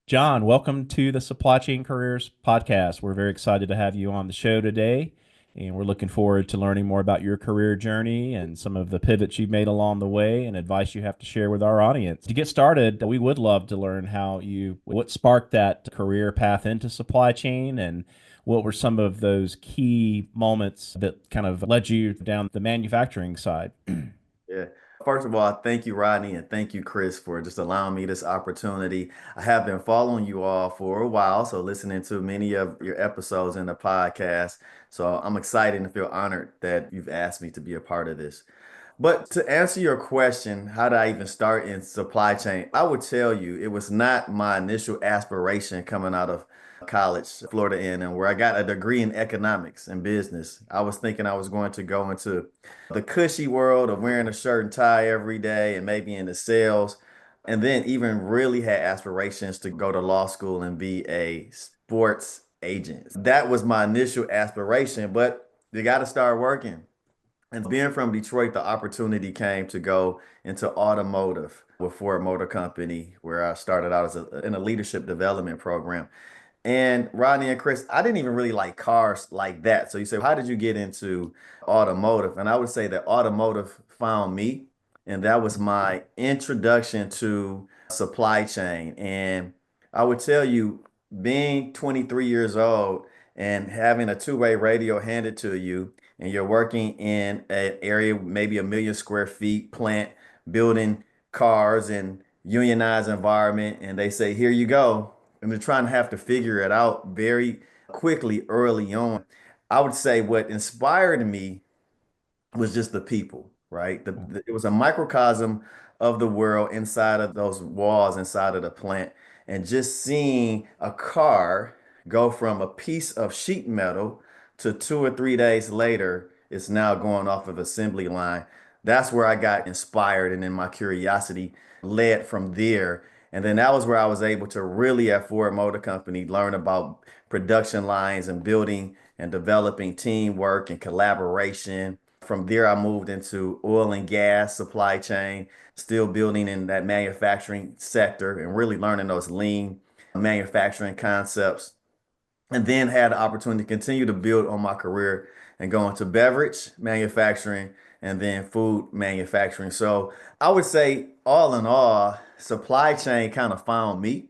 John, welcome to the Supply Chain Careers podcast. We're very excited to have you on the show today, and we're looking forward to learning more about your career journey and some of the pivots you've made along the way and advice you have to share with our audience. To get started, we would love to learn what sparked that career path into supply chain and what were some of those key moments that kind of led you down the manufacturing side. Yeah. First of all, thank you, Rodney, and thank you, Chris, for just allowing me this opportunity. I have been following you all for a while, so listening to many of your episodes in the podcast. So I'm excited and feel honored that you've asked me to be a part of this. But to answer your question, how did I even start in supply chain? I would tell you it was not my initial aspiration coming out of college, Florida A&M, where I got a degree in economics and business. I was thinking I was going to go into the cushy world of wearing a shirt and tie every day and maybe into sales. And then even really had aspirations to go to law school and be a sports agent. That was my initial aspiration, but you got to start working. And being from Detroit, the opportunity came to go into automotive with Ford Motor Company, where I started out in a leadership development program. And Rodney and Chris, I didn't even really like cars like that. So you say, how did you get into automotive? And I would say that automotive found me, and that was my introduction to supply chain. And I would tell you, being 23 years old and having a two-way radio handed to you, and you're working in an area, maybe 1 million square feet plant, building cars and unionized environment, and they say, here you go. And they're trying to have to figure it out very quickly early on. I would say what inspired me was just the people, right? It was a microcosm of the world inside of those walls, inside of the plant, and just seeing a car go from a piece of sheet metal to 2 or 3 days later, it's now going off of assembly line. That's where I got inspired, and then my curiosity led from there. And then that was where I was able to really at Ford Motor Company learn about production lines and building and developing teamwork and collaboration. From there, I moved into oil and gas supply chain, still building in that manufacturing sector and really learning those lean manufacturing concepts. And then had the opportunity to continue to build on my career and go into beverage manufacturing and then food manufacturing. So I would say, all in all, supply chain kind of found me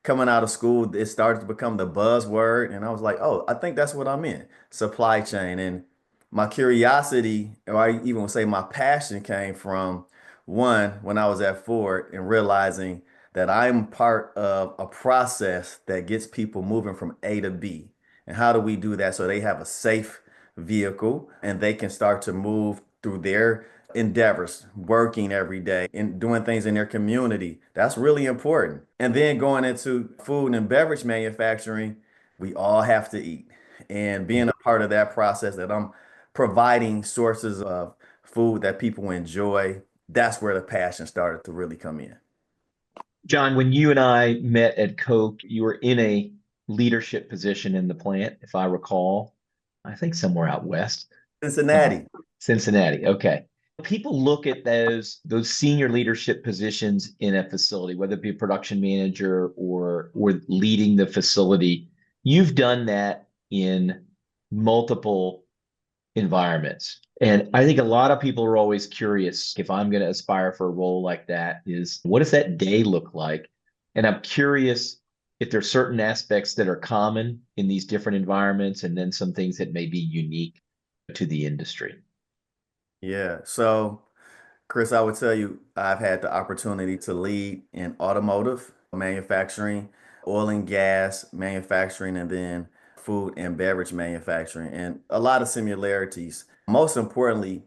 coming out of school. It started to become the buzzword, and I was like, oh, I think that's what I'm in, supply chain. And my curiosity, or I even would say my passion, came from one, when I was at Ford and realizing that I'm part of a process that gets people moving from A to B. And how do we do that so they have a safe vehicle and they can start to move through their endeavors, working every day and doing things in their community. That's really important. And then going into food and beverage manufacturing, we all have to eat. And being a part of that process, that I'm providing sources of food that people enjoy, that's where the passion started to really come in. John, when you and I met at Coke, you were in a leadership position in the plant, if I recall. I think somewhere out west, uh, Cincinnati. Cincinnati. Okay. People look at those senior leadership positions in a facility, whether it be a production manager or leading the facility. You've done that in multiple environments. And I think a lot of people are always curious if I'm going to aspire for a role like that is what does that day look like? And I'm curious if there's certain aspects that are common in these different environments and then some things that may be unique to the industry. Yeah. So, Chris, I would tell you, I've had the opportunity to lead in automotive manufacturing, oil and gas manufacturing, and then food and beverage manufacturing, and a lot of similarities. Most importantly,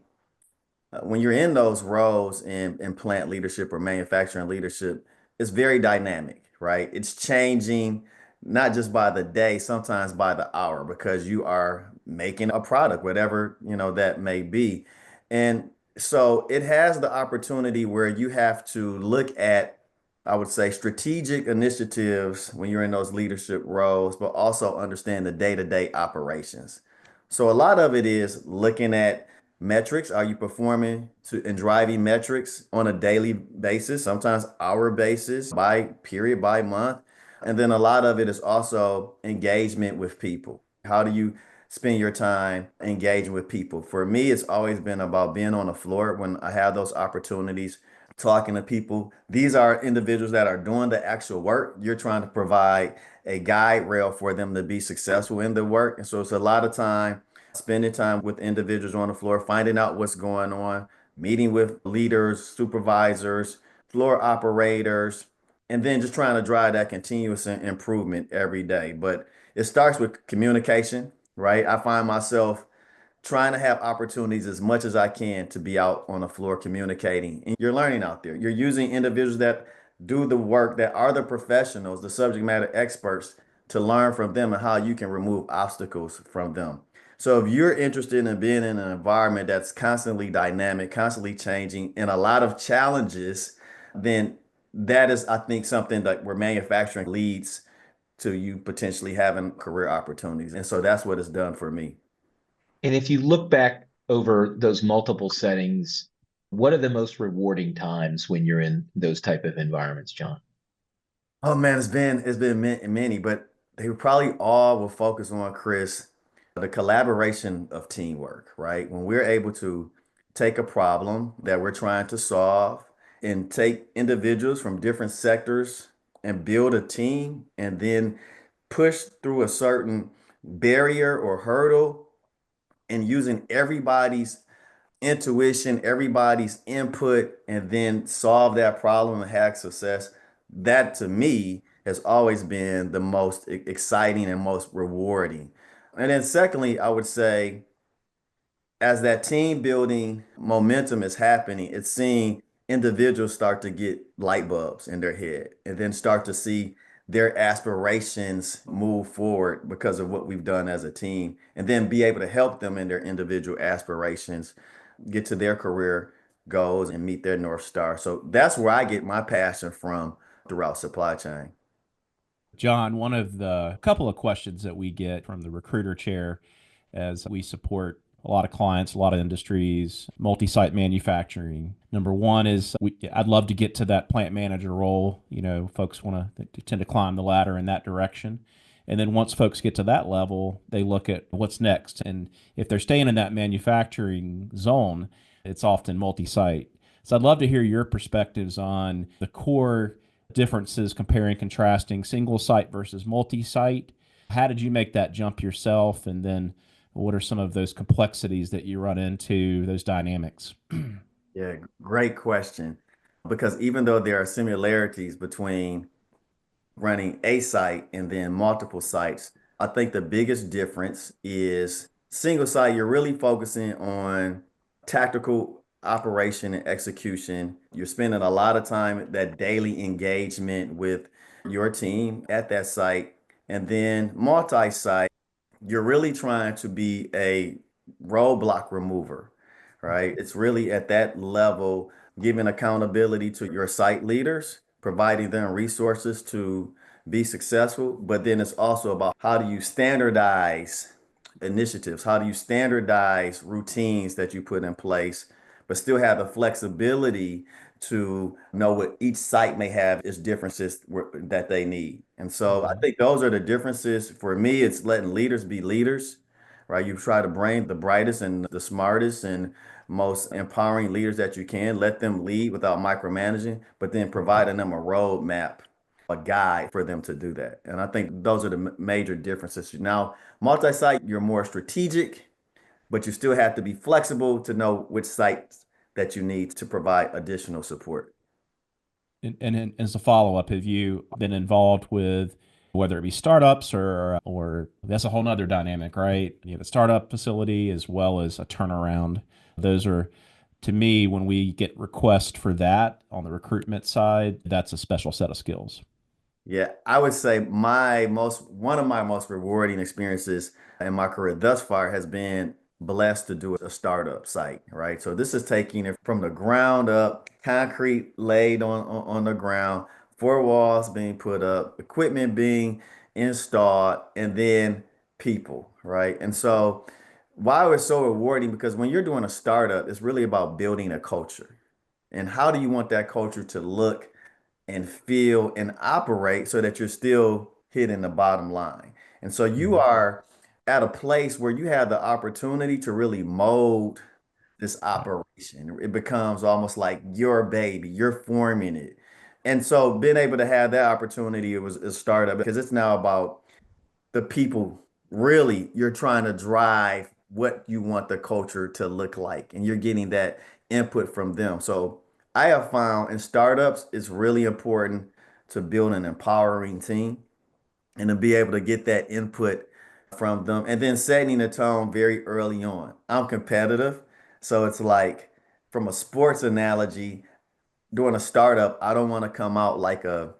when you're in those roles in plant leadership or manufacturing leadership, it's very dynamic, right? It's changing not just by the day, sometimes by the hour, because you are making a product, whatever, that may be. And so it has the opportunity where you have to look at, I would say, strategic initiatives when you're in those leadership roles, but also understand the day-to-day operations. So a lot of it is looking at metrics. Are you performing to and driving metrics on a daily basis, sometimes hour basis, by period, by month? And then a lot of it is also engagement with people. How do you spend your time engaging with people? For me, it's always been about being on the floor when I have those opportunities, talking to people. These are individuals that are doing the actual work. You're trying to provide a guide rail for them to be successful in the work. And so it's a lot of time spending time with individuals on the floor, finding out what's going on, meeting with leaders, supervisors, floor operators, and then just trying to drive that continuous improvement every day. But it starts with communication, right? I find myself trying to have opportunities as much as I can to be out on the floor communicating. And you're learning out there. You're using individuals that do the work, that are the professionals, the subject matter experts, to learn from them and how you can remove obstacles from them. So if you're interested in being in an environment that's constantly dynamic, constantly changing, and a lot of challenges, then that is, I think, something that where manufacturing leads to you potentially having career opportunities. And so that's what it's done for me. And if you look back over those multiple settings, what are the most rewarding times when you're in those type of environments, John? Oh man, it's been many, but they probably all will focus on Chris, the collaboration of teamwork, right? When we're able to take a problem that we're trying to solve and take individuals from different sectors and build a team and then push through a certain barrier or hurdle and using everybody's intuition, everybody's input, and then solve that problem and have success. That to me has always been the most exciting and most rewarding. And then, secondly, I would say as that team building momentum is happening, it's seeing individuals start to get light bulbs in their head and then start to see their aspirations move forward because of what we've done as a team, and then be able to help them in their individual aspirations get to their career goals and meet their North Star. So that's where I get my passion from throughout supply chain. John, one of the couple of questions that we get from the recruiter chair as we support a lot of clients, a lot of industries, multi-site manufacturing. Number one is I'd love to get to that plant manager role. You know, folks want to tend to climb the ladder in that direction. And then once folks get to that level, they look at what's next. And if they're staying in that manufacturing zone, it's often multi-site. So I'd love to hear your perspectives on the core differences, comparing, contrasting single site versus multi site. How did you make that jump yourself? And then what are some of those complexities that you run into, those dynamics? Yeah, great question. Because even though there are similarities between running a site and then multiple sites, I think the biggest difference is single site, you're really focusing on tactical operation and execution. You're spending a lot of time that daily engagement with your team at that site. And then multi-site, you're really trying to be a roadblock remover, right? It's really at that level, giving accountability to your site leaders, providing them resources to be successful. But then it's also about how do you standardize initiatives? How do you standardize routines that you put in place, but still have the flexibility to know what each site may have its differences that they need. And so I Mhm. think those are the differences. For me, it's letting leaders be leaders, right? You try to bring the brightest and the smartest and most empowering leaders that you can, let them lead without micromanaging, but then providing them a roadmap, a guide for them to do that. And I think those are the major differences. Now, multi-site, you're more strategic, but you still have to be flexible to know which sites that you need to provide additional support. And as a follow up, have you been involved with whether it be startups or that's a whole nother dynamic, right? You have a startup facility as well as a turnaround. Those are, to me, when we get requests for that on the recruitment side, that's a special set of skills. Yeah, I would say one of my most rewarding experiences in my career thus far has been blessed to do a startup site, right? So this is taking it from the ground up, concrete laid on the ground, four walls being put up, equipment being installed, and then people, right? And so why it's so rewarding because when you're doing a startup, it's really about building a culture. And how do you want that culture to look and feel and operate so that you're still hitting the bottom line. And so you Mhm. are at a place where you have the opportunity to really mold this Right. operation. It becomes almost like your baby, you're forming it. And so being able to have that opportunity, it was a startup because it's now about the people. Really, you're trying to drive what you want the culture to look like, and you're getting that input from them. So I have found in startups, it's really important to build an empowering team and to be able to get that input from them and then setting the tone very early on. I'm competitive, so it's like from a sports analogy, doing a startup, I don't want to come out like a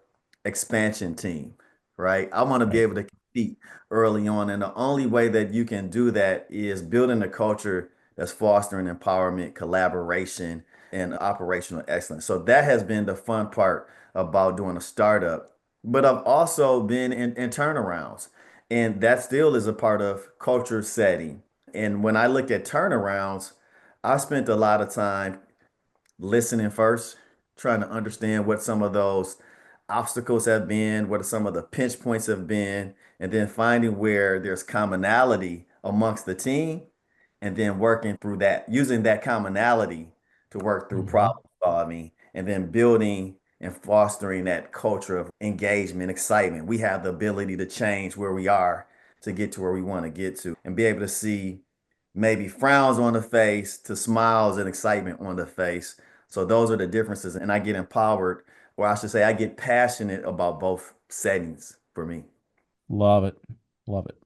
expansion team, right? I want to be Right. able to compete early on. And the only way that you can do that is building a culture that's fostering empowerment, collaboration, and operational excellence. So that has been the fun part about doing a startup. But I've also been in turnarounds, and that still is a part of culture setting. And when I look at turnarounds, I spent a lot of time listening first, trying to understand what some of those obstacles have been, what some of the pinch points have been, and then finding where there's commonality amongst the team, and then working through that, using that commonality to work through Hmm. problem solving, and then building and fostering that culture of engagement, excitement. We have the ability to change where we are to get to where we want to get to, and be able to see maybe frowns on the face to smiles and excitement on the face. So those are the differences. And I get empowered, or I should say, I get passionate about both settings for me. Love it. Love it.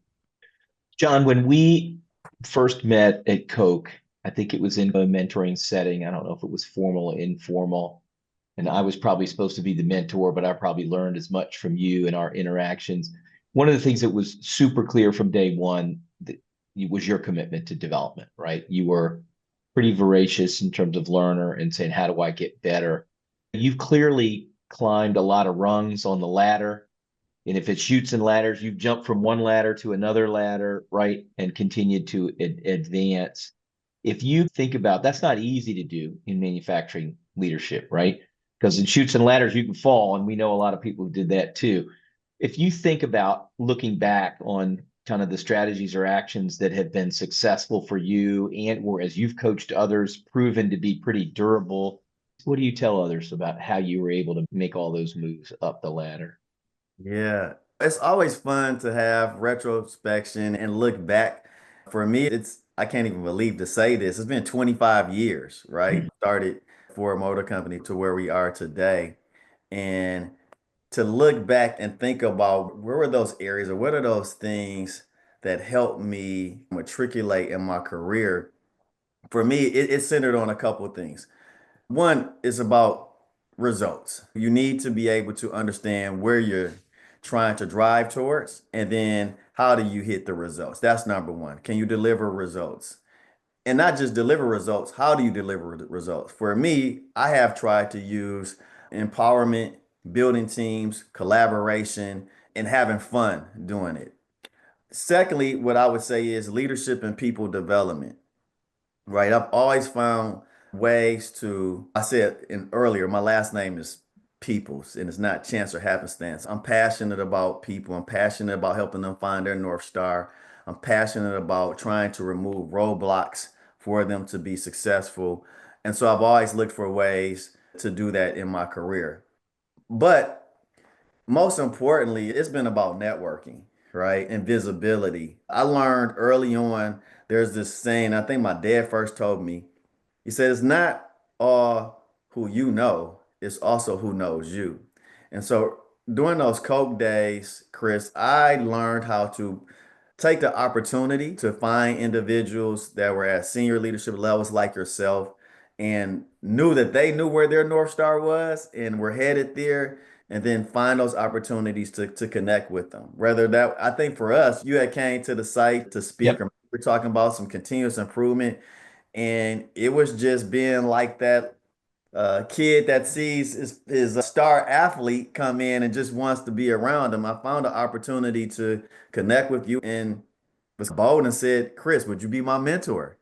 John, when we first met at Coke, I think it was in a mentoring setting. I don't know if it was formal or informal. And I was probably supposed to be the mentor, but I probably learned as much from you in our interactions. One of the things that was super clear from day one that was your commitment to development, right? You were pretty voracious in terms of learner and saying, how do I get better? You've clearly climbed a lot of rungs on the ladder. And if it's chutes and ladders, you've jumped from one ladder to another ladder, right? And continued to advance. If you think about that's not easy to do in manufacturing leadership, right? Because in chutes and ladders, you can fall. And we know a lot of people who did that too. If you think about looking back on kind of the strategies or actions that have been successful for you and or as you've coached others, proven to be pretty durable, what do you tell others about how you were able to make all those moves up the ladder? Yeah, it's always fun to have retrospection and look back. For me, I can't even believe to say this. It's been 25 years, right? Started for a motor company to where we are today. And to look back and think about where were those areas or what are those things that helped me matriculate in my career. For me, it's centered on a couple of things. One is about results. You need to be able to understand where you're trying to drive towards, and then how do you hit the results? That's number one. Can you deliver results? And not just deliver results, how do you deliver the results? For me, I have tried to use empowerment, building teams, collaboration, and having fun doing it. Secondly, what I would say is leadership and people development. Right. I've always found ways to, I said in earlier, my last name is Peoples and it's not chance or happenstance. I'm passionate about people. I'm passionate about helping them find their North Star. I'm passionate about trying to remove roadblocks for them to be successful. And so I've always looked for ways to do that in my career. But most importantly, it's been about networking, right? And visibility. I learned early on, there's this saying, I think my dad first told me, he said, it's not all who you know, it's also who knows you. And so during those Coke days, Chris, I learned how to take the opportunity to find individuals that were at senior leadership levels like yourself and knew that they knew where their North Star was and were headed there, and then find those opportunities to connect with them. Whether that, I think for us, you had came to the site to speak, Yep. or we're talking about some continuous improvement. And it was just being like that kid that sees his star athlete come in and just wants to be around him. I found an opportunity to connect with you and was bold and said, Chris, would you be my mentor?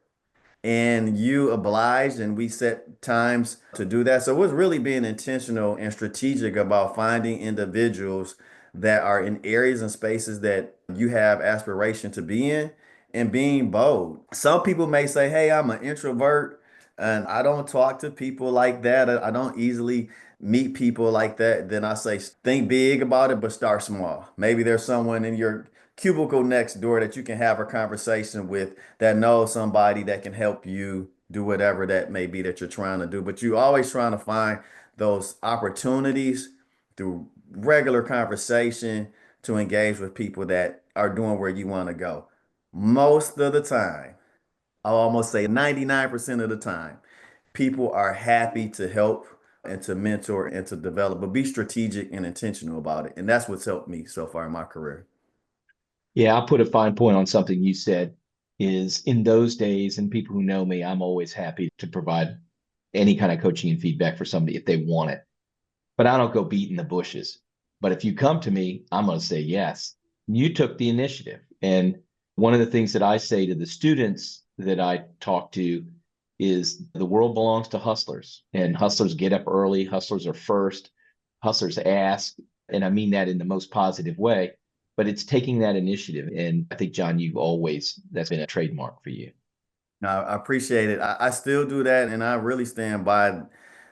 and you obliged, and we set times to do that. So it was really being intentional and strategic about finding individuals that are in areas and spaces that you have aspiration to be in, and being bold. Some people may say, hey, I'm an introvert and I don't talk to people like that. I don't easily meet people like that. Then I say, think big about it, but start small. Maybe there's someone in your cubicle next door that you can have a conversation with that knows somebody that can help you do whatever that may be that you're trying to do. But you always trying to find those opportunities through regular conversation to engage with people that are doing where you want to go. Most of the time, I'll almost say 99% of the time, people are happy to help and to mentor and to develop, but be strategic and intentional about it. And that's what's helped me so far in my career. Yeah, I'll put a fine point on something you said is in those days, and people who know me, I'm always happy to provide any kind of coaching and feedback for somebody if they want it. But I don't go beating the bushes. But if you come to me, I'm going to say yes. You took the initiative. And one of the things that I say to the students that I talk to is the world belongs to hustlers, and hustlers get up early. Hustlers are first. Hustlers ask. And I mean that in the most positive way, but it's taking that initiative. And I think, John, that's been a trademark for you. Now, I appreciate it. I still do that, and I really stand by it.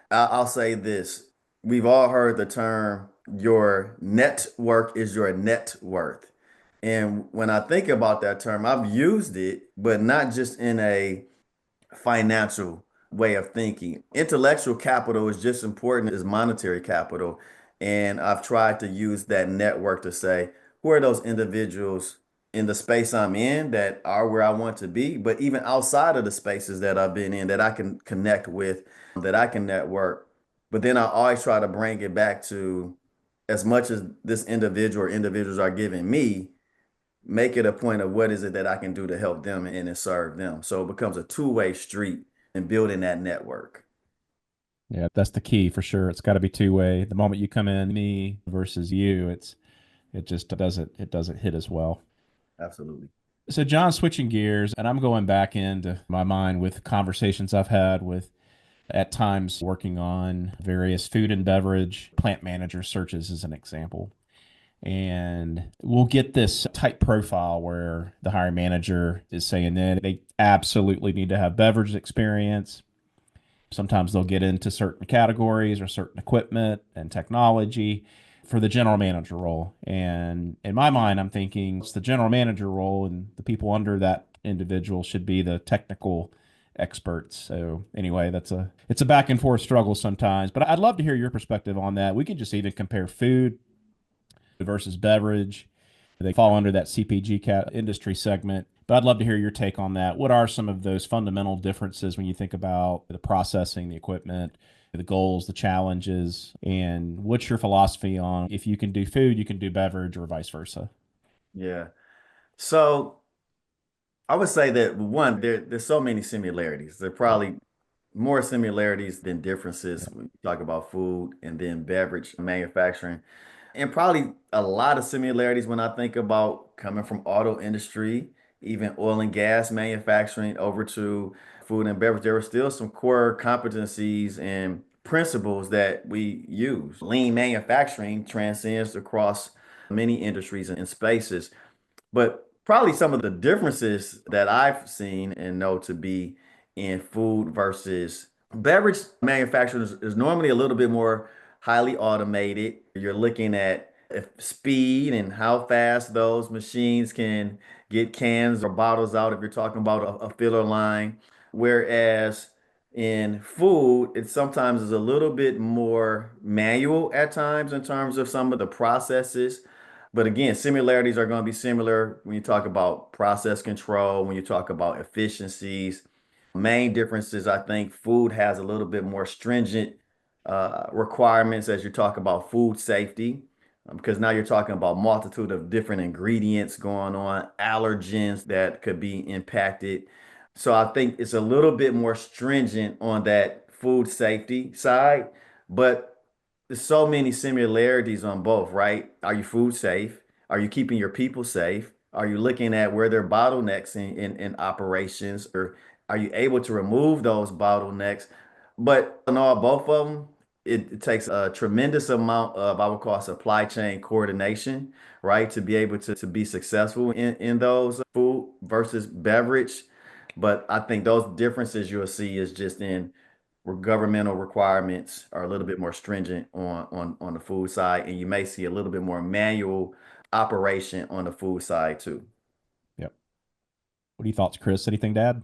I'll say this. We've all heard the term, your network is your net worth. And when I think about that term, I've used it, but not just in a financial way of thinking. Intellectual capital is just important as monetary capital. And I've tried to use that network to say, who are those individuals in the space I'm in that are where I want to be, but even outside of the spaces that I've been in that I can connect with, that I can network. But then I always try to bring it back to as much as this individual or individuals are giving me, make it a point of what is it that I can do to help them and serve them. So it becomes a two-way street in building that network. Yeah, that's the key for sure. It's got to be two way. The moment you come in me versus you, it just doesn't hit as well. Absolutely. So John, switching gears, and I'm going back into my mind with conversations I've had with at times working on various food and beverage plant manager searches as an example. And we'll get this type profile where the hiring manager is saying that they absolutely need to have beverage experience. Sometimes they'll get into certain categories or certain equipment and technology for the general manager role. And in my mind, I'm thinking it's the general manager role, and the people under that individual should be the technical experts. So anyway, it's a back and forth struggle sometimes, but I'd love to hear your perspective on that. We could just even compare food versus beverage. They fall under that CPG industry segment. But I'd love to hear your take on that. What are some of those fundamental differences when you think about the processing, the equipment, the goals, the challenges, and what's your philosophy on if you can do food, you can do beverage, or vice versa? Yeah. So I would say that one, there's so many similarities. There are probably more similarities than differences when you talk about food and then beverage manufacturing. And probably a lot of similarities when I think about coming from auto industry, even oil and gas manufacturing over to food and beverage. There were still some core competencies and principles that we use. Lean manufacturing transcends across many industries and spaces. But probably some of the differences that I've seen and know to be in food versus beverage manufacturing is normally a little bit more highly automated. You're looking at speed and how fast those machines can get cans or bottles out if you're talking about a filler line. Whereas in food, it sometimes is a little bit more manual at times in terms of some of the processes. But again, similarities are going to be similar when you talk about process control, when you talk about efficiencies. Main differences, I think food has a little bit more stringent requirements as you talk about food safety, because now you're talking about multitude of different ingredients going on, allergens that could be impacted. So I think it's a little bit more stringent on that food safety side, but there's so many similarities on both, right? Are you food safe? Are you keeping your people safe? Are you looking at where there are bottlenecks in operations or Are you able to remove those bottlenecks? But in all, both of them, it takes a tremendous amount of, I would call, supply chain coordination, right? To be able to be successful in those food versus beverage. But I think those differences you'll see is just in where governmental requirements are a little bit more stringent on the food side, and you may see a little bit more manual operation on the food side too. Yep. What are your thoughts, Chris? Anything to add?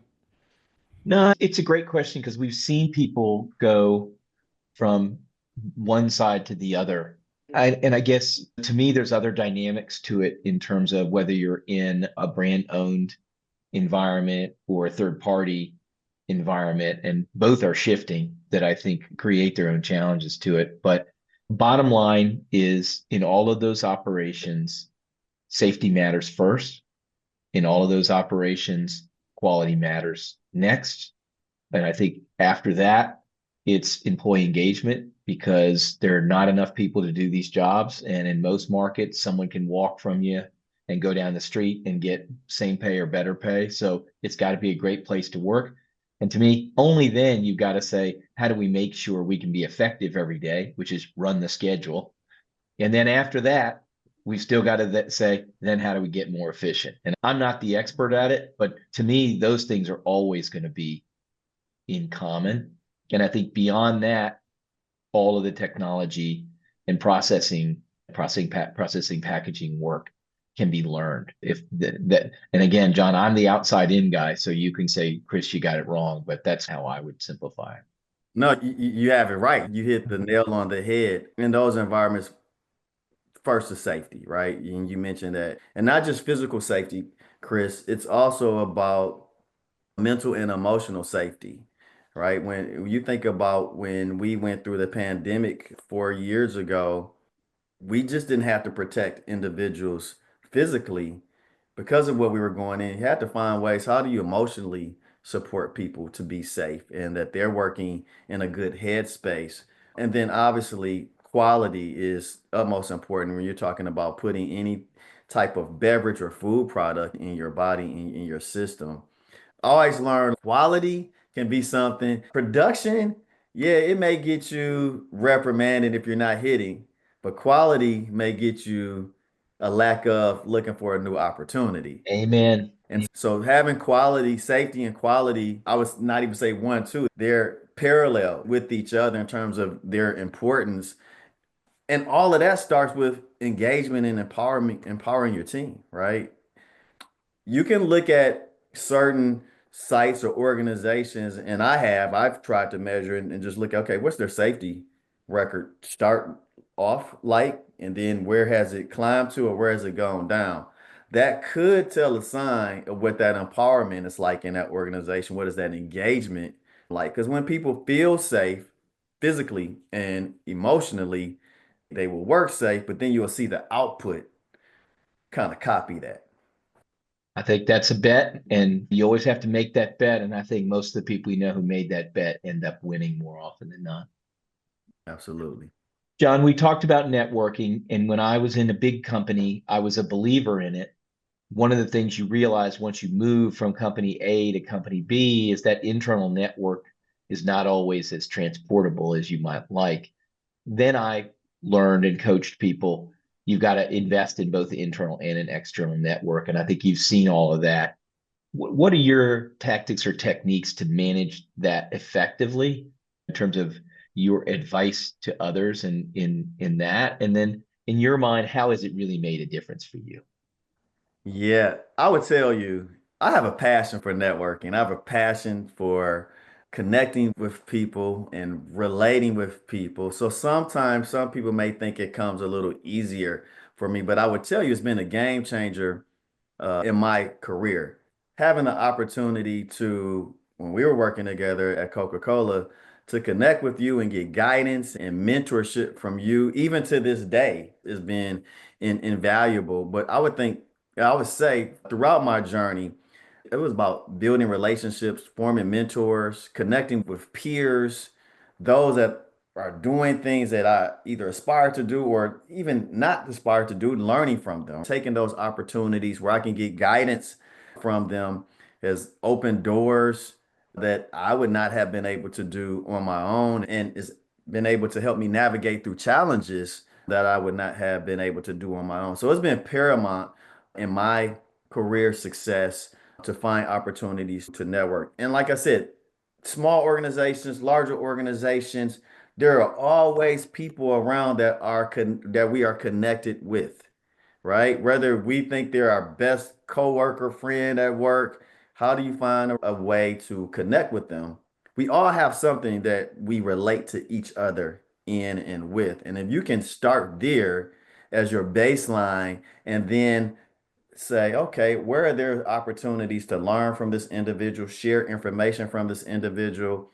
No, it's a great question because we've seen people go from one side to the other. And I guess to me, there's other dynamics to it in terms of whether you're in a brand owned environment or a third party environment. And both are shifting that I think create their own challenges to it. But bottom line is in all of those operations, safety matters first. In all of those operations, quality matters next. And I think after that, it's employee engagement because there are not enough people to do these jobs. And in most markets, someone can walk from you and go down the street and get same pay or better pay. So it's got to be a great place to work. And to me, only then you've got to say, how do we make sure we can be effective every day, which is run the schedule. And then after that, we've still got to say, then how do we get more efficient? And I'm not the expert at it, but to me, those things are always going to be in common. And I think beyond that, all of the technology and processing packaging work can be learned. If that, and again, John, I'm the outside in guy, so you can say, Chris, you got it wrong, but that's how I would simplify it. No, you have it right. You hit the nail on the head. In those environments, first is safety, right? And you mentioned that. And not just physical safety, Chris, it's also about mental and emotional safety, right? When you think about when we went through the pandemic 4 years ago, we just didn't have to protect individuals physically because of what we were going in. You had to find ways, how do you emotionally support people to be safe and that they're working in a good headspace? And then obviously quality is utmost important when you're talking about putting any type of beverage or food product in your body, in your system. Always learn quality can be something. Production, yeah, it may get you reprimanded if you're not hitting, but quality may get you a lack of looking for a new opportunity. Amen. And so having quality, safety and quality, I would not even say one, two, they're parallel with each other in terms of their importance. And all of that starts with engagement and empowering your team, right? You can look at certain sites or organizations, and I've tried to measure and just look, okay, what's their safety record start off like, and then where has it climbed to or where has it gone down? That could tell a sign of what that empowerment is like in that organization. What is that engagement like? Because when people feel safe physically and emotionally, they will work safe, but then you'll see the output kind of copy that. I think that's a bet, and you always have to make that bet. And I think most of the people we know who made that bet end up winning more often than not. Absolutely. John, we talked about networking, and when I was in a big company, I was a believer in it. One of the things you realize once you move from company A to company B is that internal network is not always as transportable as you might like. Then I learned and coached people, you've got to invest in both the internal and an external network. And I think you've seen all of that. What are your tactics or techniques to manage that effectively in terms of your advice to others and in that? And then in your mind, how has it really made a difference for you? Yeah, I would tell you, I have a passion for networking. I have a passion for connecting with people and relating with people. So sometimes some people may think it comes a little easier for me, but I would tell you it's been a game changer in my career. Having the opportunity to, when we were working together at Coca-Cola, to connect with you and get guidance and mentorship from you, even to this day, has been invaluable. But I would say throughout my journey, it was about building relationships, forming mentors, connecting with peers, those that are doing things that I either aspire to do or even not aspire to do, learning from them, taking those opportunities where I can get guidance from them has opened doors that I would not have been able to do on my own, and it's been able to help me navigate through challenges that I would not have been able to do on my own. So it's been paramount in my career success to find opportunities to network. And like I said, small organizations, larger organizations, there are always people around that that we are connected with, right? Whether we think they're our best coworker, friend at work, how do you find a way to connect with them? We all have something that we relate to each other in and with. And if you can start there as your baseline and then say, okay, where are there opportunities to learn from this individual, share information from this individual,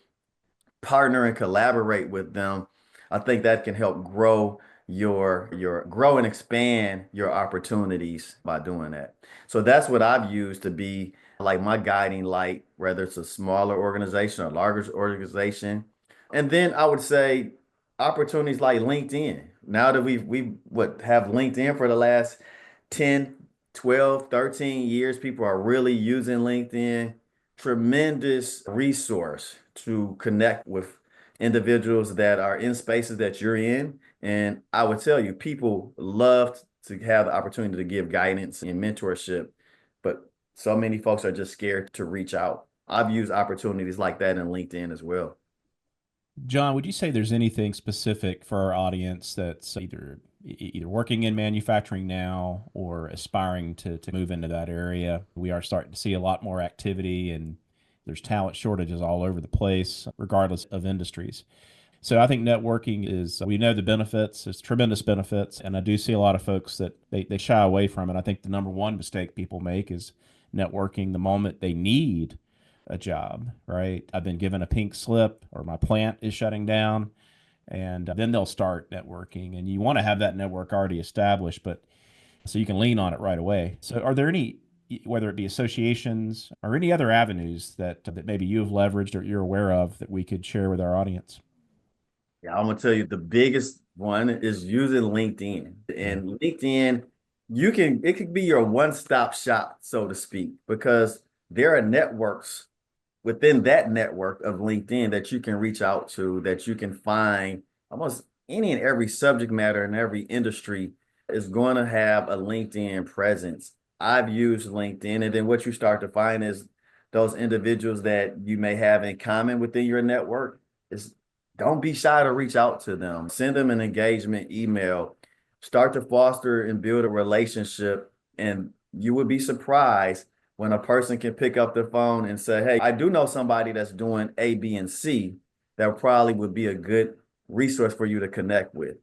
partner and collaborate with them, I think that can help grow your grow and expand your opportunities by doing that. So that's what I've used to be like my guiding light, whether it's a smaller organization or larger organization. And then I would say opportunities like LinkedIn. Now that we what have LinkedIn for the last 10, 12, 13 years, people are really using LinkedIn. Tremendous resource to connect with individuals that are in spaces that you're in. And I would tell you, people love to have the opportunity to give guidance and mentorship, but so many folks are just scared to reach out. I've used opportunities like that in LinkedIn as well. John, would you say there's anything specific for our audience that's either working in manufacturing now or aspiring to move into that area? We are starting to see a lot more activity, and there's talent shortages all over the place, regardless of industries. So I think networking is, we know the benefits, it's tremendous benefits. And I do see a lot of folks that they shy away from it. I think the number one mistake people make is networking the moment they need a job, right? I've been given a pink slip or my plant is shutting down, and then they'll start networking. And you want to have that network already established, but so you can lean on it right away. So are there any, whether it be associations or any other avenues that maybe you've leveraged or you're aware of that we could share with our audience? Yeah, I'm gonna tell you the biggest one is using LinkedIn. Yeah. And LinkedIn, it could be your one-stop shop, so to speak, because there are networks within that network of LinkedIn that you can reach out to, that you can find almost any and every subject matter in every industry is going to have a LinkedIn presence. I've used LinkedIn, and then what you start to find is those individuals that you may have in common within your network is don't be shy to reach out to them. Send them an engagement email. Start to foster and build a relationship, and you would be surprised when a person can pick up the phone and say, hey, I do know somebody that's doing A, B, and C that probably would be a good resource for you to connect with.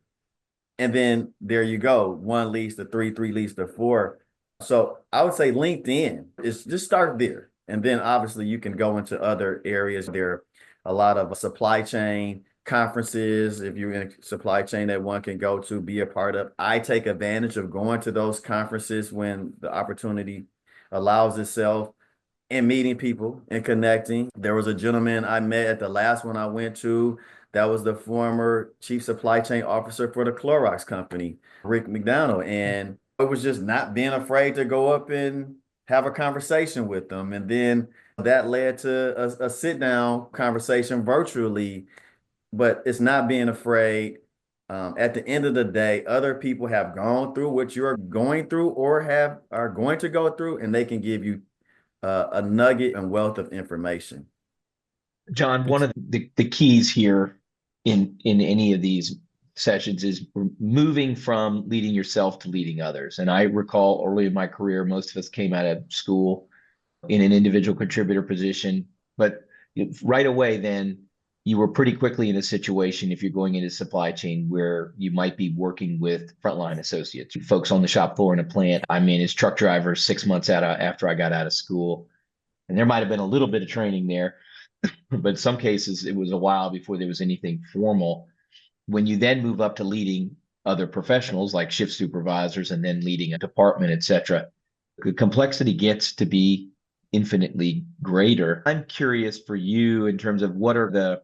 And then there you go. One leads to three, three leads to four. So I would say LinkedIn is just start there. And then obviously you can go into other areas. There are a lot of supply chain conferences, if you're in a supply chain, that one can go to, be a part of. I take advantage of going to those conferences when the opportunity allows itself, and meeting people and connecting. There was a gentleman I met at the last one I went to that was the former chief supply chain officer for the Clorox company, Rick McDonald. And it was just not being afraid to go up and have a conversation with them. And then that led to a sit down conversation virtually, but it's not being afraid. At the end of the day, other people have gone through what you're going through or are going to go through, and they can give you a nugget and wealth of information. John, one of the keys here in any of these sessions is moving from leading yourself to leading others. And I recall early in my career, most of us came out of school in an individual contributor position, but right away then you were pretty quickly in a situation, if you're going into supply chain, where you might be working with frontline associates, folks on the shop floor in a plant. I mean, as truck drivers 6 months after I got out of school, and there might have been a little bit of training there, but in some cases it was a while before there was anything formal. When you then move up to leading other professionals like shift supervisors and then leading a department, et cetera, the complexity gets to be infinitely greater. I'm curious for you in terms of what are the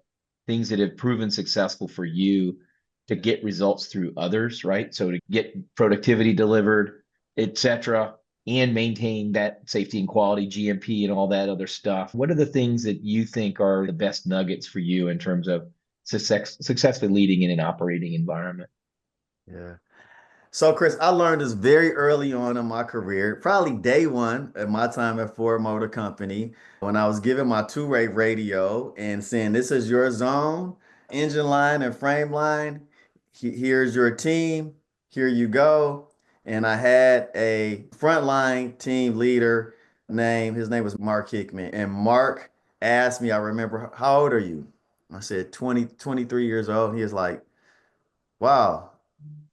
things that have proven successful for you to get results through others, right? So to get productivity delivered, et cetera. and maintain that safety and quality, GMP, and all that other stuff. What are the things that you think are the best nuggets for you in terms of successfully leading in an operating environment? Yeah. So, Chris, I learned this very early on in my career, probably day one at my time at Ford Motor Company, when I was given my two-way radio and saying, "This is your zone, engine line and frame line. Here's your team. Here you go." And I had a frontline team leader his name was Mark Hickman. And Mark asked me, I remember, "How old are you?" I said, 20, 23 years old. He was like, "Wow.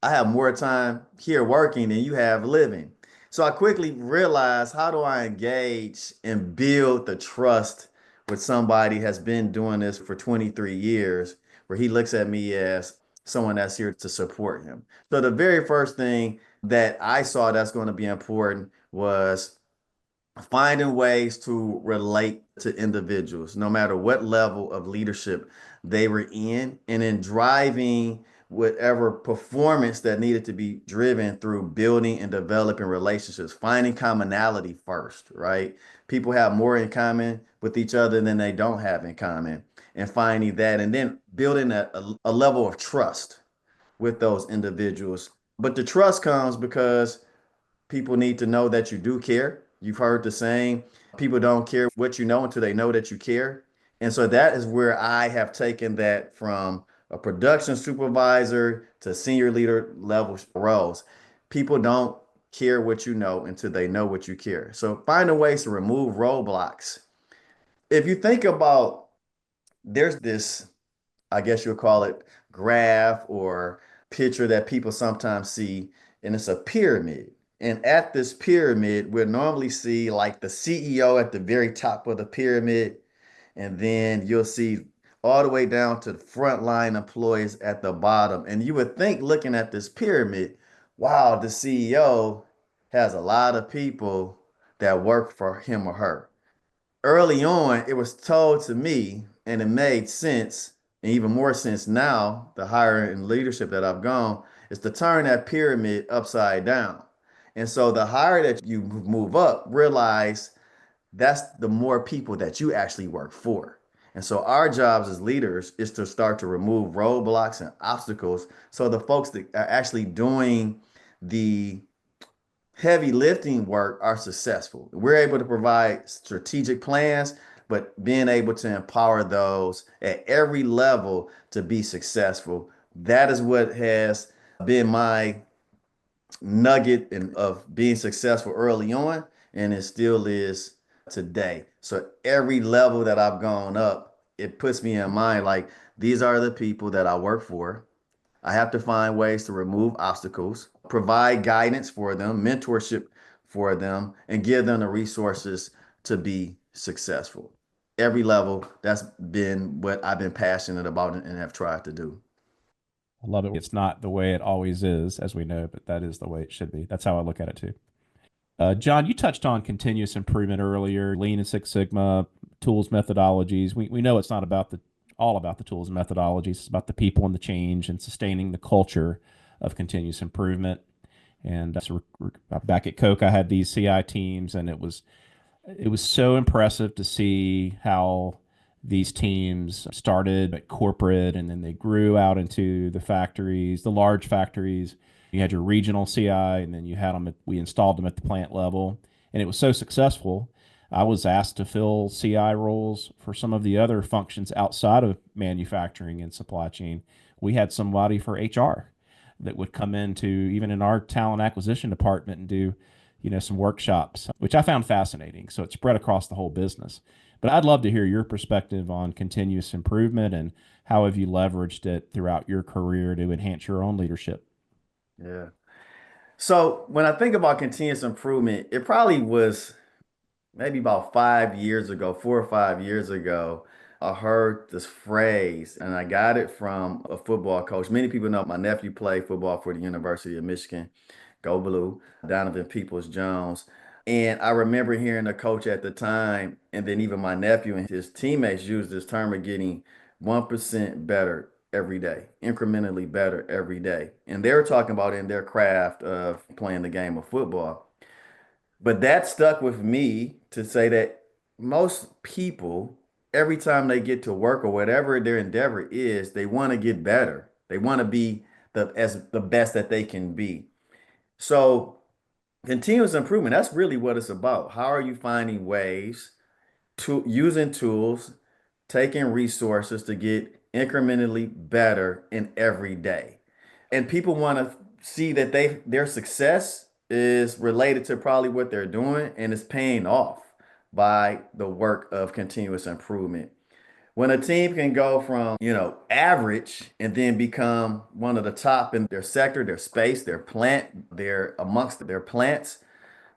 I have more time here working than you have living." So I quickly realized, how do I engage and build the trust with somebody has been doing this for 23 years, where he looks at me as someone that's here to support him. So the very first thing that I saw that's going to be important was finding ways to relate to individuals, no matter what level of leadership they were in, and then driving whatever performance that needed to be driven through building and developing relationships, finding commonality first, right? People have more in common with each other than they don't have in common, and finding that, and then building a level of trust with those individuals. But the trust comes because people need to know that you do care. You've heard the saying, people don't care what you know until they know that you care. And so that is where I have taken that from a production supervisor to senior leader level roles. People don't care what you know until they know what you care. So finding ways to remove roadblocks. If you think about, there's this, I guess you'll call it, graph or picture that people sometimes see, and it's a pyramid. And at this pyramid, we'll normally see like the CEO at the very top of the pyramid, and then you'll see all the way down to the frontline employees at the bottom. And you would think, looking at this pyramid, wow, the CEO has a lot of people that work for him or her. Early on, it was told to me, and it made sense, and even more sense now, the higher in leadership that I've gone, is to turn that pyramid upside down. And so the higher that you move up, realize that's the more people that you actually work for. And so our jobs as leaders is to start to remove roadblocks and obstacles, so the folks that are actually doing the heavy lifting work are successful. We're able to provide strategic plans, but being able to empower those at every level to be successful. That is what has been my nugget of being successful early on, and it still is today. So every level that I've gone up, it puts me in mind like, these are the people that I work for. I have to find ways to remove obstacles, provide guidance for them, mentorship for them, and give them the resources to be successful. Every level, that's been what I've been passionate about and have tried to do. I love it. It's not the way it always is, as we know, but that is the way it should be. That's how I look at it too. John, you touched on continuous improvement earlier, Lean and Six Sigma, tools, methodologies. We know it's not about the all about the tools and methodologies. It's about the people and the change and sustaining the culture of continuous improvement. And so back at Coke, I had these CI teams, and it was so impressive to see how these teams started at corporate and then they grew out into the factories, the large factories. You had your regional CI, and then you had them we installed them at the plant level. And it was so successful. I was asked to fill CI roles for some of the other functions outside of manufacturing and supply chain. We had somebody for HR that would come into even in our talent acquisition department and do some workshops, which I found fascinating. So it spread across the whole business. But I'd love to hear your perspective on continuous improvement and how have you leveraged it throughout your career to enhance your own leadership? Yeah. So when I think about continuous improvement, it probably was maybe about 5 years ago, 4 or 5 years ago, I heard this phrase, and I got it from a football coach. Many people know my nephew played football for the University of Michigan. Go Blue, Donovan Peoples Jones. And I remember hearing the coach at the time, and then even my nephew and his teammates used this term of getting 1% better every day, incrementally better every day. And they were talking about in their craft of playing the game of football. But that stuck with me to say that most people, every time they get to work or whatever their endeavor is, they want to get better. They want to be the best that they can be. So continuous improvement, that's really what it's about. How are you finding ways to using tools, taking resources to get incrementally better in every day? And people want to see that their success is related to probably what they're doing and is paying off by the work of continuous improvement. When a team can go from, average and then become one of the top in their sector, their space, their plant, they're amongst their plants,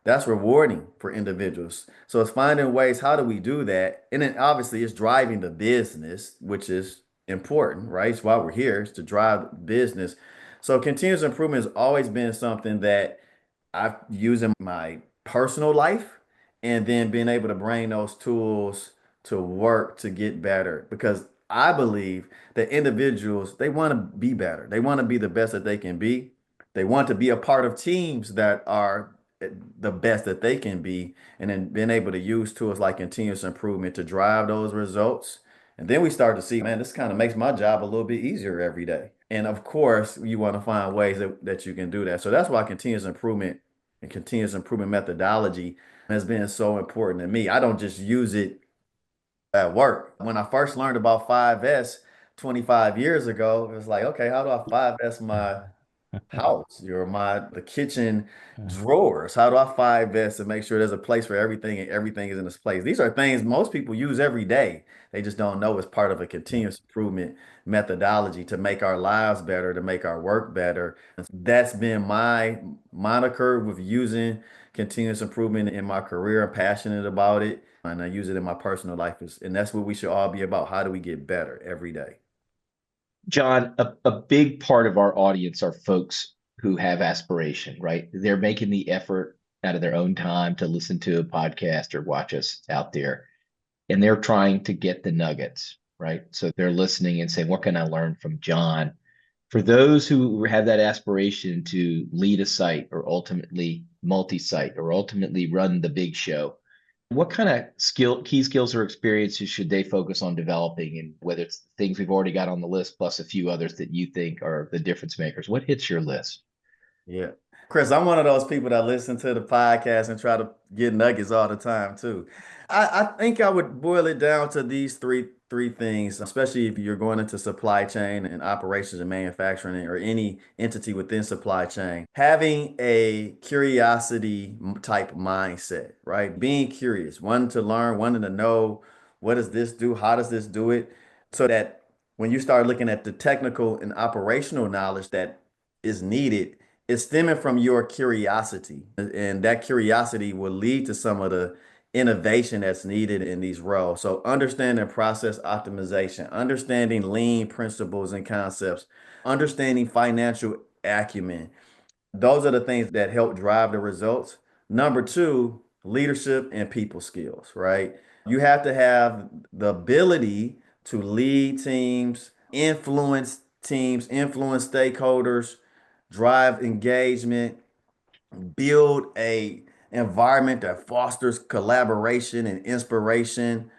that's rewarding for individuals. So it's finding ways, how do we do that? And then obviously it's driving the business, which is important, right? It's why we're here, is to drive business. So continuous improvement has always been something that I've used in my personal life and then being able to bring those tools to work to get better because I believe that individuals, they want to be better. They want to be the best that they can be. They want to be a part of teams that are the best that they can be, and then being able to use tools like continuous improvement to drive those results. And then we start to see, man, this kind of makes my job a little bit easier every day. And of course, you want to find ways that you can do that. So that's why continuous improvement and continuous improvement methodology has been so important to me. I don't just use it at work. When I first learned about 5S 25 years ago, it was like, okay, how do I 5S my house, the kitchen drawers? How do I 5S and make sure there's a place for everything and everything is in its place? These are things most people use every day. They just don't know it's part of a continuous improvement methodology to make our lives better, to make our work better. That's been my moniker with using continuous improvement in my career. I'm passionate about it and I use it in my personal life. And that's what we should all be about. How do we get better every day? John, a big part of our audience are folks who have aspiration, right? They're making the effort out of their own time to listen to a podcast or watch us out there, and they're trying to get the nuggets, right? So they're listening and saying, what can I learn from John? For those who have that aspiration to lead a site or ultimately multi-site or ultimately run the big show, what kind of key skills or experiences should they focus on developing? And whether it's things we've already got on the list, plus a few others that you think are the difference makers, what hits your list? Yeah. Chris, I'm one of those people that listen to the podcast and try to get nuggets all the time too. I think I would boil it down to these three things, especially if you're going into supply chain and operations and manufacturing or any entity within supply chain. Having a curiosity type mindset, right? Being curious, wanting to learn, wanting to know what does this do? How does this do it? So that when you start looking at the technical and operational knowledge that is needed, it's stemming from your curiosity. And that curiosity will lead to some of the innovation that's needed in these roles. So understanding process optimization, understanding lean principles and concepts, understanding financial acumen. Those are the things that help drive the results. Number two, leadership and people skills, right? You have to have the ability to lead teams, influence stakeholders, drive engagement, build a environment that fosters collaboration and inspiration.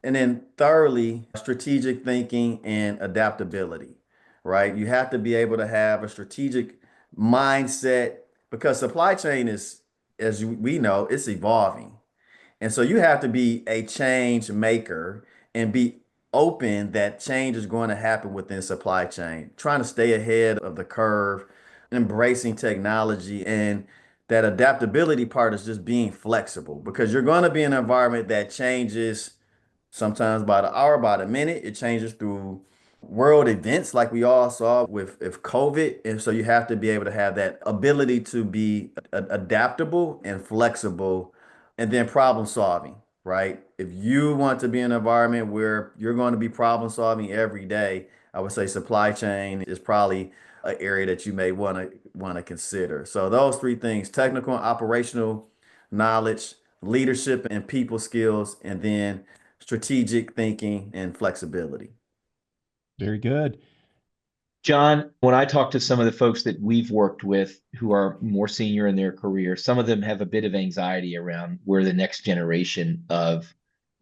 And then thirdly, strategic thinking and adaptability, right? You have to be able to have a strategic mindset because supply chain is, as we know, it's evolving. And so you have to be a change maker and be open that change is going to happen within supply chain, trying to stay ahead of the curve, embracing technology. And that adaptability part is just being flexible because you're going to be in an environment that changes sometimes by the hour, by the minute. It changes through world events like we all saw with COVID. And so you have to be able to have that ability to be adaptable and flexible and then problem solving, right? If you want to be in an environment where you're going to be problem solving every day, I would say supply chain is probably an area that you may want to consider. So those three things: technical and operational knowledge, leadership and people skills, and then strategic thinking and flexibility. Very good. John, when I talk to some of the folks that we've worked with who are more senior in their career, some of them have a bit of anxiety around where the next generation of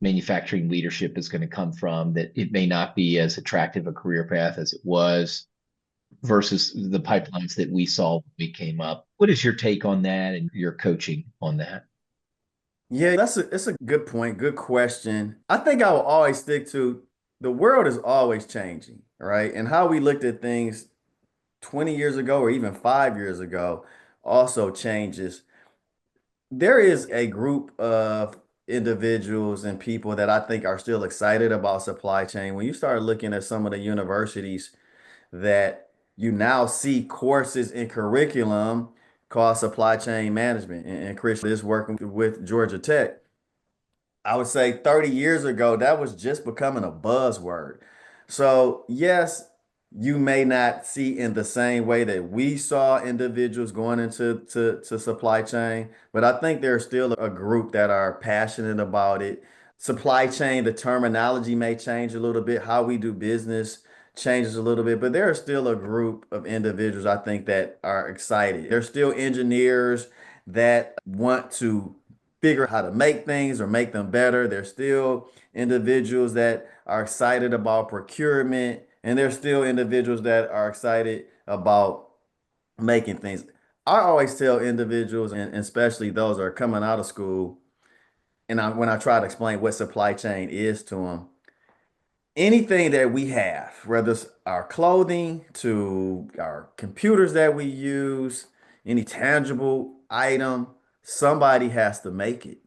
manufacturing leadership is going to come from, that it may not be as attractive a career path as it was versus the pipelines that we saw when we came up. What is your take on that and your coaching on that? Yeah, that's a good point. Good question. I think I will always stick to the world is always changing, right? And how we looked at things 20 years ago or even 5 years ago also changes. There is a group of individuals and people that I think are still excited about supply chain. When you start looking at some of the universities that you now see courses in curriculum called supply chain management, and Chris is working with Georgia Tech. I would say 30 years ago, that was just becoming a buzzword. So, yes, you may not see in the same way that we saw individuals going into to supply chain, but I think there's still a group that are passionate about it. Supply chain, the terminology may change a little bit, how we do business changes a little bit, but there is still a group of individuals I think that are excited. There's still engineers that want to figure out how to make things or make them better. There's still individuals that are excited about procurement, and there's still individuals that are excited about making things. I always tell individuals, and especially those that are coming out of school, and when I try to explain what supply chain is to them, anything that we have, whether it's our clothing to our computers that we use, any tangible item, somebody has to make it.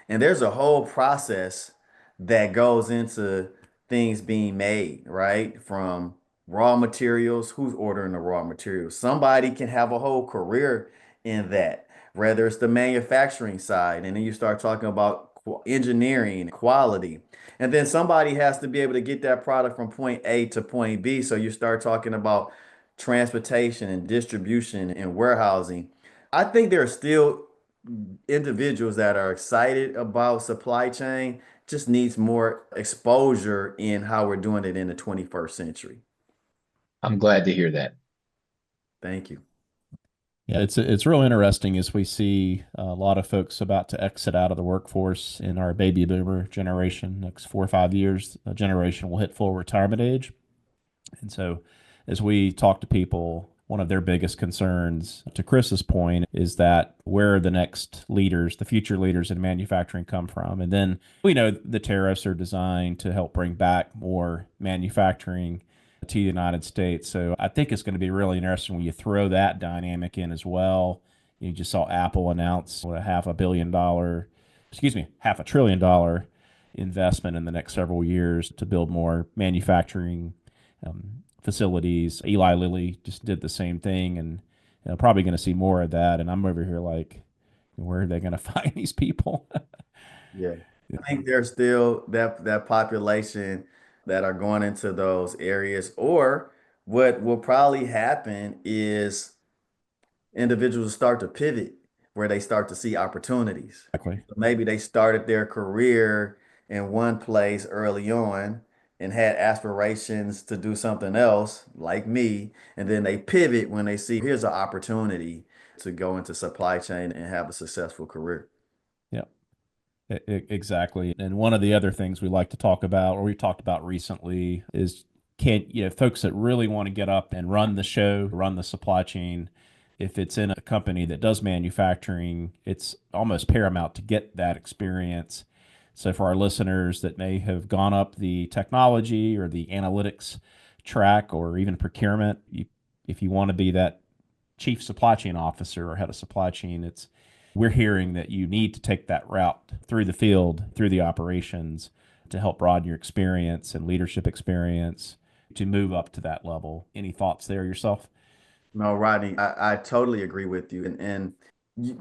And there's a whole process that goes into things being made, right? From raw materials, who's ordering the raw materials? Somebody can have a whole career in that, whether it's the manufacturing side, and then you start talking about engineering, quality. And then somebody has to be able to get that product from point A to point B. So you start talking about transportation and distribution and warehousing. I think there are still individuals that are excited about supply chain, just needs more exposure in how we're doing it in the 21st century. I'm glad to hear that. Thank you. Yeah, it's real interesting as we see a lot of folks about to exit out of the workforce in our baby boomer generation. Next 4 or 5 years, a generation will hit full retirement age. And so, as we talk to people, one of their biggest concerns, to Chris's point, is that where the next leaders, the future leaders in manufacturing come from. And then we know the tariffs are designed to help bring back more manufacturing to the United States. So I think it's going to be really interesting when you throw that dynamic in as well. You just saw Apple announce a $500 million, excuse me, $500 billion investment in the next several years to build more manufacturing facilities. Eli Lilly just did the same thing, and probably going to see more of that. And I'm over here like, where are they going to find these people? Yeah. I think there's still that population that are going into those areas. Or what will probably happen is individuals start to pivot where they start to see opportunities. Exactly. So maybe they started their career in one place early on and had aspirations to do something else, like me, and then they pivot when they see here's an opportunity to go into supply chain and have a successful career. Yeah. Exactly. And one of the other things we like to talk about, or we talked about recently, is folks that really want to get up and run the show, run the supply chain. If it's in a company that does manufacturing, it's almost paramount to get that experience. So for our listeners that may have gone up the technology or the analytics track or even procurement, if you want to be that chief supply chain officer or head of supply chain, it's we're hearing that you need to take that route through the field, through the operations to help broaden your experience and leadership experience to move up to that level. Any thoughts there yourself? No, Rodney, I totally agree with you.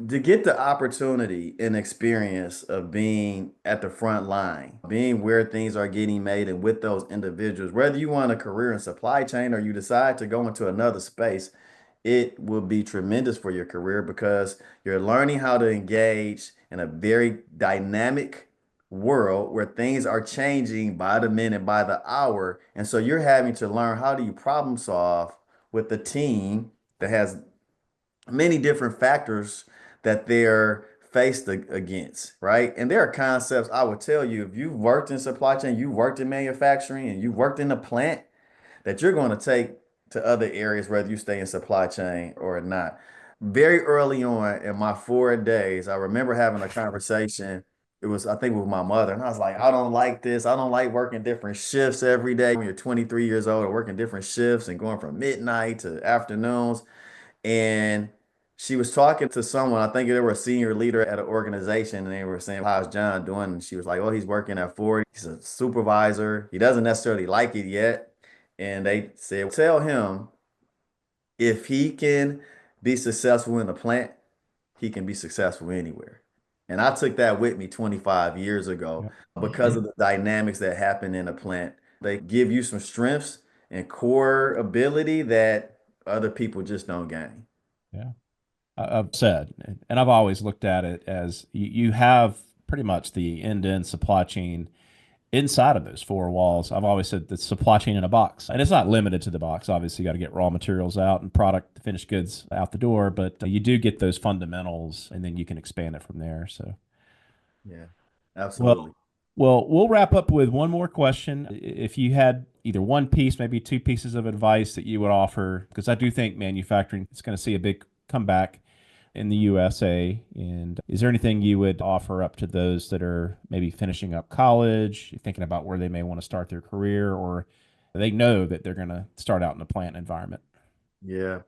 To get the opportunity and experience of being at the front line, being where things are getting made and with those individuals, whether you want a career in supply chain or you decide to go into another space, it will be tremendous for your career because you're learning how to engage in a very dynamic world where things are changing by the minute, by the hour. And so you're having to learn, how do you problem solve with a team that has many different factors that they're faced against, right? And there are concepts I would tell you, if you've worked in supply chain, you've worked in manufacturing, and you've worked in a plant, that you're going to take to other areas, whether you stay in supply chain or not. Very early on in my 4 days, I remember having a conversation. It was, I think, with my mother, and I was like, I don't like this. I don't like working different shifts every day. When you're 23 years old, or working different shifts and going from midnight to afternoons. And she was talking to someone, I think they were a senior leader at an organization, and they were saying, how's John doing? And she was like, oh, he's working at Ford. He's a supervisor. He doesn't necessarily like it yet. And they said, tell him if he can be successful in the plant, he can be successful anywhere. And I took that with me 25 years ago Yeah. because of the dynamics that happen in a plant. They give you some strengths and core ability that other people just don't gain. Yeah. I've said, and I've always looked at it as you have pretty much the end-to-end supply chain inside of those four walls. I've always said the supply chain in a box, and it's not limited to the box. Obviously, you got to get raw materials out and product, finished goods out the door, but you do get those fundamentals, and then you can expand it from there. So, Yeah, well, absolutely. we'll wrap up with one more question. If you had either one piece, maybe two pieces of advice that you would offer, because I do think manufacturing is going to see a big comeback in the USA. And is there anything you would offer up to those that are maybe finishing up college, thinking about where they may want to start their career, or they know that they're going to start out in a plant environment? Yeah.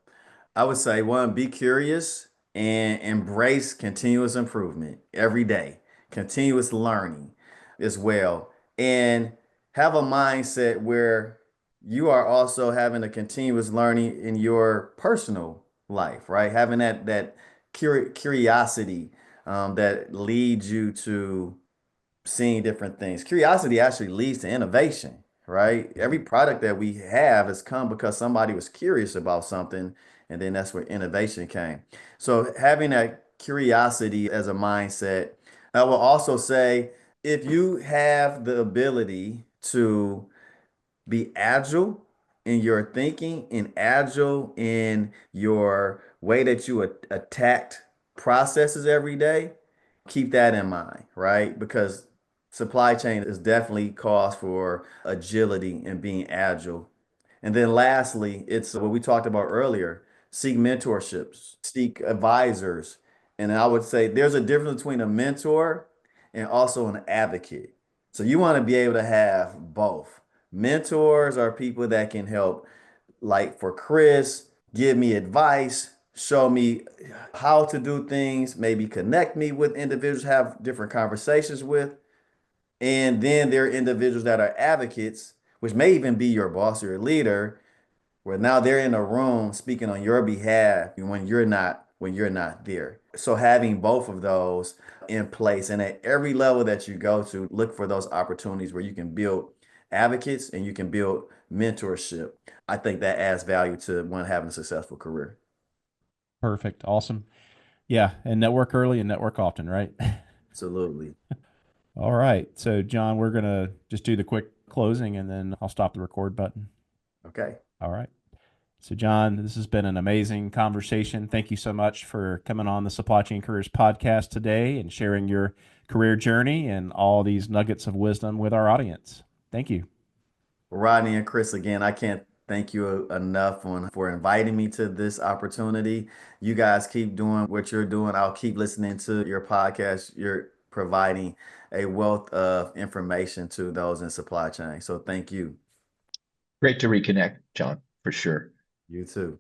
I would say, one, be curious and embrace continuous improvement every day, continuous learning as well. And have a mindset where you are also having a continuous learning in your personal life, right? Having that curiosity that leads you to seeing different things. Curiosity actually leads to innovation, right? Every product that we have has come because somebody was curious about something, and then that's where innovation came. So having that curiosity as a mindset, I will also say, if you have the ability to be agile in your thinking and agile in your way that you attacked processes every day, keep that in mind, right? Because supply chain is definitely cause for agility and being agile. And then lastly, it's what we talked about earlier: seek mentorships, seek advisors. And I would say there's a difference between a mentor and also an advocate. So you want to be able to have both. Mentors are people that can help, like for Chris, give me advice, show me how to do things, maybe connect me with individuals, have different conversations with. And then there are individuals that are advocates, which may even be your boss or your leader, where now they're in a room speaking on your behalf when you're not there. So having both of those in place, and at every level that you go to, look for those opportunities where you can build advocates and you can build mentorship. I think that adds value to one having a successful career. Perfect. Awesome. Yeah. And network early and network often, right? Absolutely. All right. So, John, we're going to just do the quick closing and then I'll stop the record button. Okay. All right. So, John, this has been an amazing conversation. Thank you so much for coming on the Supply Chain Careers podcast today and sharing your career journey and all these nuggets of wisdom with our audience. Thank you. Rodney and Chris, again, I can't thank you enough for inviting me to this opportunity. You guys keep doing what you're doing. I'll keep listening to your podcast. You're providing a wealth of information to those in supply chain. So thank you. Great to reconnect, John, for sure. You too.